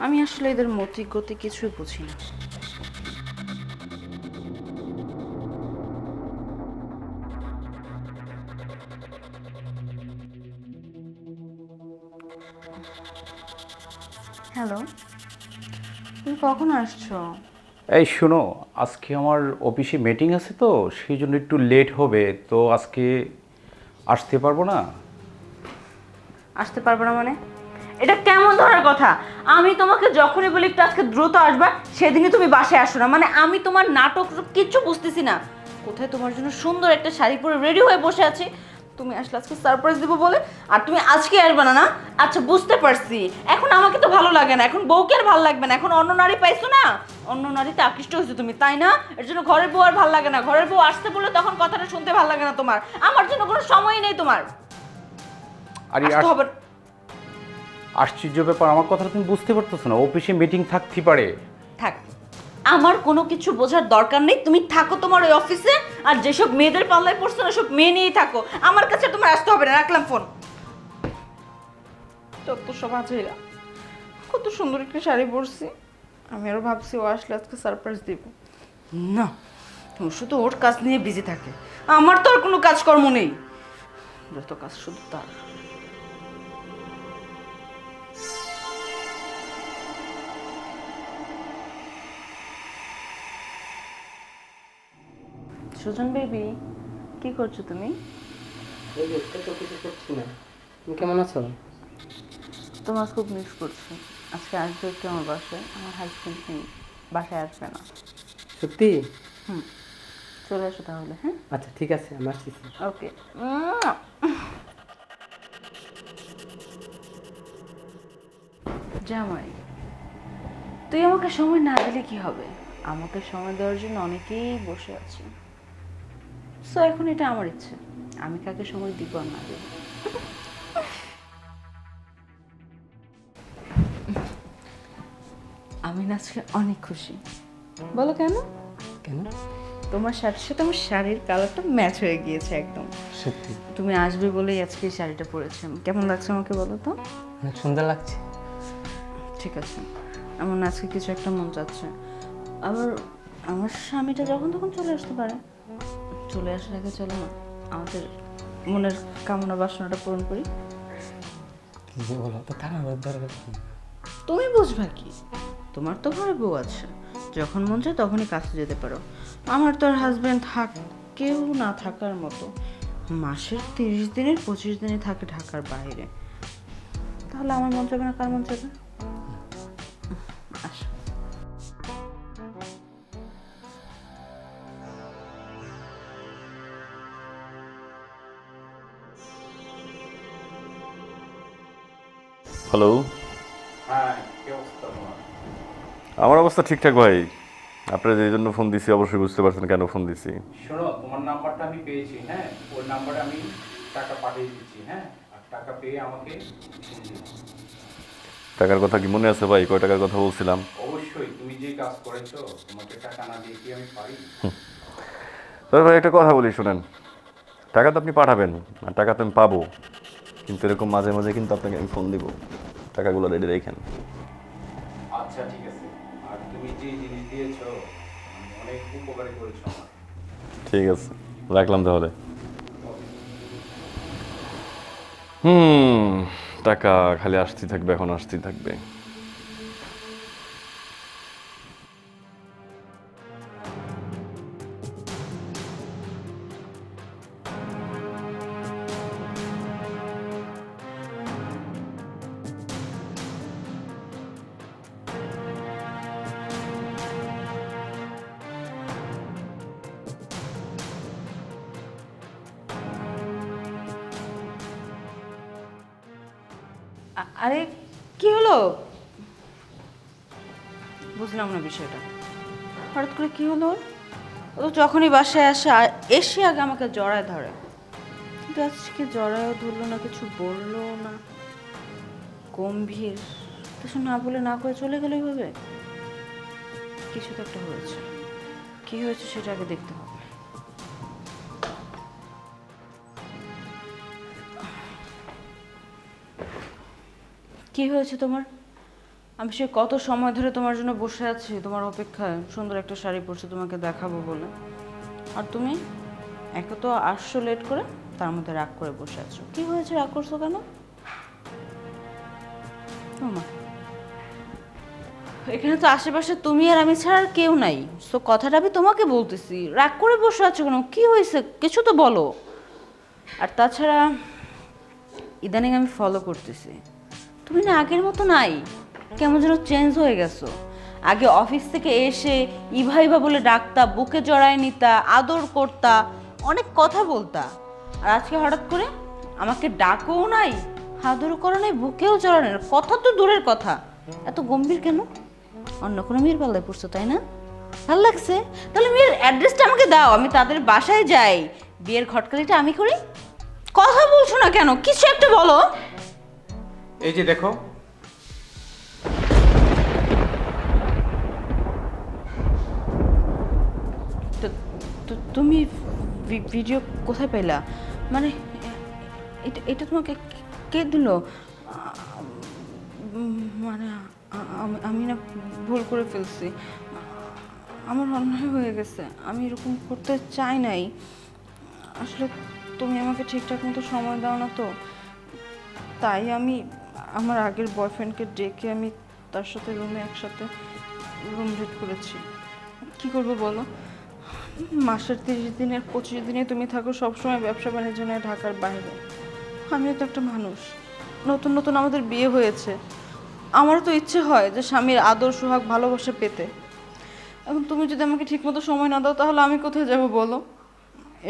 আমি আসলে এদের মতি গতি কিছুই বুঝি না। হ্যালো, তুমি কখন আসছো? এই শোনো, আজকে আমার অফিসে মিটিং আছে তো সেই জন্য একটু লেট হবে, তো আজকে আসতে পারবো না। আসতে পারবে না মানে? এটা কেমন ধরনের কথা? আমি তোমাকে যখনই বলি একটু আজকে দ্রুত আসবা, সেদিনই তুমি বাসায় আসো না। মানে আমি তোমার নাটক কিচ্ছু বুঝতেছি না। কোথায় তোমার জন্য সুন্দর একটা শাড়ি পরে রেডি হয়ে বসে আছি, তুমি আসলে আজকে সারপ্রাইজ দিব বলে, আর তুমি আজকে আসবে না না? আচ্ছা বুঝতে পারছি, এখন আমাকে তো ভালো লাগে না, এখন বউকে আর ভালো লাগবে না, এখন অন্য নারী পাইছো না, অন্য নারীতে আকৃষ্ট হয়েছো তুমি, তাই না? এর জন্য ঘরের বউ আর ভালো লাগে না, ঘরের বউ আসতে বলে তখন কথাটা শুনতে ভালো লাগে না তোমার। আমার জন্য কোনো সময়ই নেই তোমার, আর আসতে হবে। আশ্চর্য ব্যাপার, আমার কথাটা তুমি বুঝতে পারতেছো না? অফিসে মিটিং থাকতে পারে। থাক, আমার কোনো কিছু বোঝার দরকার নেই, তুমি থাকো তোমার ওই অফিসে, আর যেসব মেয়েদের পাল্লায় পড়ছো না সব মেয়ে নিয়েই থাকো, আমার কাছে তোমার আসতে হবে না, রাখলাম ফোন। যত সব আছেরা, কত সুন্দর একটা শাড়ি পরছি, আমি আরো ভাবছি ও আসলে আজকে সারপ্রাইজ দিব। না, ও শুধু ওর কাজ নিয়ে বিজি থাকে, আমার তো আর কোনো কাজকর্ম নেই, যত কাজ শুধু তার। সুজন বেবি, কি করছো তুমি? এই দেখতে তো কিছু করছি না। তুমি কেমন আছো? তোমার খুব মিস করছি। আজকে আসবে একটু আমার বাসায়, আমার হাজবেন্ড নেই, বাসায় আসবে না। সত্যি? হুম, চলে এসো তাহলে, হ্যাঁ? আচ্ছা ঠিক আছে, আমি আসতেছি। ওকে। জামাই, তুই আমাকে সময় না দিলে কি হবে? আমাকে সময় দেওয়ার জন্য অনেকেই বসে আছে, সো এখন এটা আমার ইচ্ছে, আমি কাকে সময় দিব আর না দেব। আমি না আজকে অনেক খুশি। বলো কেন? কেন? তোমার শাড়ির সাথে আমার শাড়ির কালারটা ম্যাচ হয়ে গিয়েছে একদম। সত্যি? তুমি আসবে বলেই আজকে এই শাড়িটা পরেছি। কেমন লাগছে আমাকে বলো তো? অনেক সুন্দর লাগছে। ঠিক আছে, আমার না আজকে কিছু একটা মন চাচ্ছে। আবার আমার স্বামীটা যখন তখন চলে আসতে পারে, চলে আসার আগে চলো না আমাদের মনের কামনা বাসনাটা পূরণ করি। কি যে বলো তো, তাড়ানোর দরকার কি? তুমি বুঝবা কি, তোমার তো ঘরে বউ আছে, যখন মন চায় তখনই কাছে যেতে পারো। আমার তো আর হাজবেন্ড কেউ না থাকার মতো, মাসের 30 দিনের 25 দিনই থাকে ঢাকার বাইরে, তাহলে আমার মন যাবে না, কার মন যাবে? আসো। হ্যালো। হ্যাঁ, কি অবস্থা তোমার? আমার অবস্থা ঠিকঠাক ভাই। আপনারা যে জন্য ফোন দিছি অবশ্যই বুঝতে পারছেন কেন ফোন দিছি। শোনো, তোমার নাম্বারটা আমি পেয়েছি, হ্যাঁ? ওই নাম্বারে আমি টাকা পাঠিয়ে দিচ্ছি, হ্যাঁ? আর টাকা পেয়ে আমাকে ফোন দিও। টাকার কথা কি মনে আছে ভাই? কয় টাকার কথা বলছিলাম? অবশ্যই, তুমি যে কাজ করেছো, তোমাকে টাকা না দিয়ে কি আমি পারি? তবে ভাই একটা কথা বলি শোনেন, টাকা তো আপনি পাঠাবেন আর টাকা তো আমি পাবো, কিন্তু এরকম মাঝে মাঝে কিন্তু আপনাকে আমি ফোন দিব, টাকাগুলো রেডি রেখেন। আচ্ছা ঠিক আছে। আর তুমি যে জিনিস দিয়েছো, মানে অনেক উপকারী করেছো আমার। ঠিক আছে, রাখলাম তাহলে। ওকে। হুম, টাকা খালি আসতেই থাকবে, এখন আসতেই থাকবে। আরে কি হলো? বুঝলাম না বিষয়টা, হঠাৎ করে কি হলো ওর? ও তো যখনই বাসায় আসে এসে আগে আমাকে জড়ায় ধরে, কিন্তু আজকে জড়ায়ও ধরলো না, কিছু বললো না, গম্ভীর, কিছু না বলে না করে চলে গেলে হবে। কিছু তো একটা হয়েছে, কি হয়েছে সেটা আগে দেখতে হবে। কি হয়েছে তোমার? আমি সে কত সময় ধরে তোমার জন্য বসে আছি তোমার অপেক্ষায়, সুন্দর একটা শাড়ি পরছে তোমাকে দেখাবো বলে। আর তুমি একে তো আসছো লেট করে, তার মধ্যে রাগ করে বসে আছো। কি হয়েছে, রাগ করছো কেন? ওমা, এখানে তো আশেপাশে তুমি আর আমি ছাড়া আর কেউ নাই, তো কথাটা আমি তোমাকে বলতেছি। রাগ করে বসে আছো কেন? কি হয়েছে, কিছু তো বলো। আর তাছাড়া ইদানিং আমি ফলো করতেছি, তুমি না আগের মতো নাই, কেমন যেন চেঞ্জ হয়ে গেছো। আগে অফিস থেকে এসে ইভা ইভা বলে ডাকতা, বুকে জড়ায় নিতা, আদর করতা, অনেক কথা বলতা। আর আজকে হঠাৎ করে আমাকে ডাকও নাই, আদরও করো নাই, বুকেও জড়ানো, কথা তো দূরের কথা, এত গম্ভীর কেন? অন্য কোনো মেয়ের পাল্লায় পড়ছো তাই না? ভালো লাগছে? তাহলে মেয়ের অ্যাড্রেসটা আমাকে দাও, আমি তাদের বাসায় যাই, বিয়ের ঘটকালিটা আমি করি। কথা বলছো না কেন, কিছু একটা বলো। এই যে দেখো, তুমি ভিডিও কোথায় পেলা? মানে এটা এটা তোমাকে কে দিল? মানে আমি না ভুল করে ফেলছি, আমার অন্যায় হয়ে গেছে, আমি এরকম করতে চাই নাই। আসলে তুমি আমাকে ঠিকঠাক মতো সময় দাও না তো, তাই আমি আমার আগের বয়ফ্রেন্ডকে ডেকে আমি তার সাথে রুমে একসাথে রুম ডেট করেছি। কি করবো বলো, মাসের 30 দিনের 25 দিনে তুমি থাকো সবসময় ব্যবসা বাণিজ্য নিয়ে ঢাকার বাইরে। আমিও তো একটা মানুষ, নতুন নতুন আমাদের বিয়ে হয়েছে, আমারও তো ইচ্ছে হয় যে স্বামীর আদর সোহাগ ভালোবাসা পেতে। এখন তুমি যদি আমাকে ঠিকমতো সময় না দাও তাহলে আমি কোথায় যাব বলো?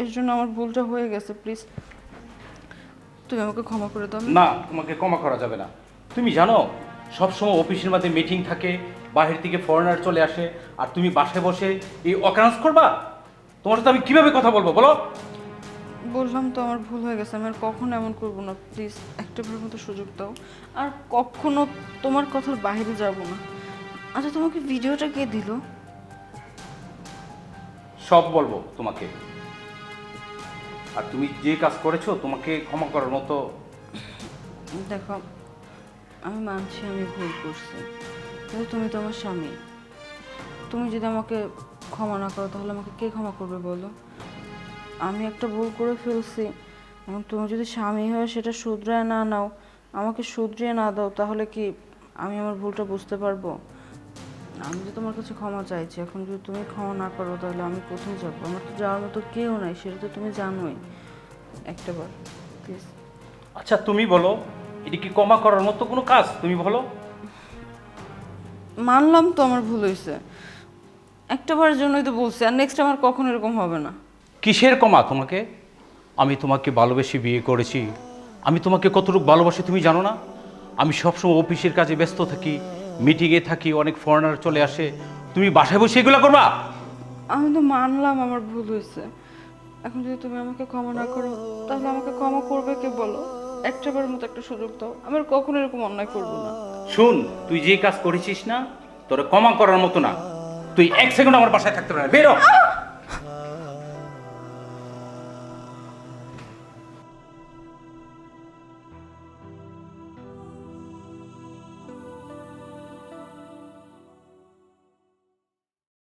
এর জন্য আমার ভুলটা হয়ে গেছে, প্লিজ তুমি আমাকে ক্ষমা করে দাও। না তোমাকে ক্ষমা করা যাবে না। তুমি জানো সবসময় অফিসের মধ্যে মিটিং থাকে, বাহির থেকে ফরেনার চলে আসে, আর তুমি বাসায় বসে এই অকারেন্স করবা? তোমার সাথে আমি কিভাবে কথা বলবো বলো? বললাম তো আমার ভুল হয়ে গেছে, আমি আর কখনো এমন করবো না, প্লিজ একটাবার মতো সুযোগ দাও, আর কখনো তোমার কথার বাইরে যাব না। আচ্ছা তোমাকে ভিডিওটা কে দিল? সব বলবো তোমাকে। আর তুমি যে কাজ করেছো তোমাকে ক্ষমা করার মতো। দেখো, আমি মানছি আমি ভুল করছি, কিন্তু তুমি তো আমার স্বামী, তুমি যদি আমাকে ক্ষমা না করো তাহলে আমাকে কে ক্ষমা করবে বলো? আমি একটা ভুল করে ফেলছি, এবং তুমি যদি স্বামী হয়ে সেটা শুধরায় না নাও, আমাকে শুধরিয়ে না দাও, তাহলে কি আমি আমার ভুলটা বুঝতে পারবো? আমি তো তোমার কাছে ক্ষমা চাইছি, এখন যদি তুমি ক্ষমা না করো তাহলে আমি কোথায় যাবো? আমার তো যাওয়ার মতো কেউ নাই, সেটা তো তুমি জানোই। একটাবার প্লিজ। আচ্ছা তুমি বলো, এটা কি ক্ষমা করার মতো কোনো কাজ? তুমি বলো। মানলাম তো আমার ভুল হয়েছে, একটাবারের জন্যই তো বলছি, আর নেক্সট আমার কখনো এরকম হবে না। কিসের ক্ষমা তোমাকে? আমি তোমাকে ভালোবেসে বিয়ে করেছি, আমি তোমাকে কতটুকু ভালোবাসি তুমি জানো না? আমি সবসময় অফিসের কাজে ব্যস্ত থাকি, মিটিংয়ে থাকি, অনেক ফরেনার চলে আসে, তুমি বাসায় বসে এগুলো করবা? আমি তো মানলাম আমার ভুল হয়েছে, এখন যদি তুমি আমাকে ক্ষমা না করো তাহলে আমাকে ক্ষমা করবে কে বলো? একটাবারের মতো একটা সুযোগ দাও, আমি আর কখনো এরকম অন্যায় করবো না। শুন, তুই যে কাজ করেছিস না, তোরা ক্ষমা করার মতো না। তুই এক সেকেন্ড আমার বাসায় থাকতে পারবি না, বেরো।